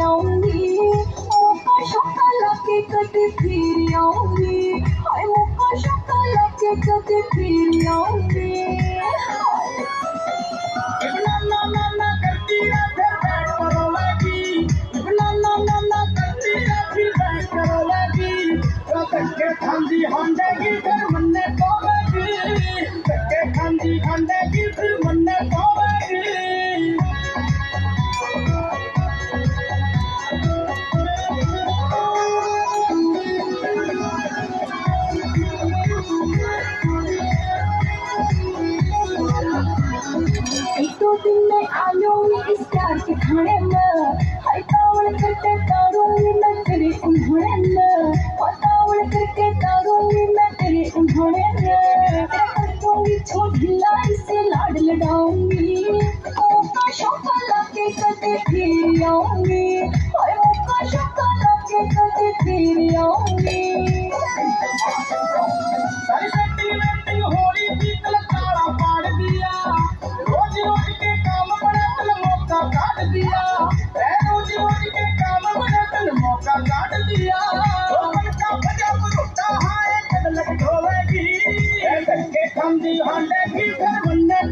आऊंगी मौका शौका लाके कदे फिर आऊंगी हाय मौका शौका लाके कदे फिर आऊंगी खांदी हंडेगी फिर मन्ने पावेगी धक्के खांदी हंडेगी फिर मन्ने पावेगी एक दो दिन में आलूंगी इस प्यार के खाने में हाय तावड़ करके तारूंगी मैं तेरे उन्होंने न तावड़ करके तारूंगी मैं तेरे उन्होंने न कर दूंगी छोड़ ढिलाई से लाड लड़ाऊंगी मौका शौका लाके कदे फिर आऊंगी हाय मौका शौका लाके कदे फिर आऊंगी सारी सेंटिमेंट होली की तलकारा पाड़ दिया रोज रोज के काम बड़ा तल मौका काट दिया रोज रोज के काम बड़ा तल मौका काट दिया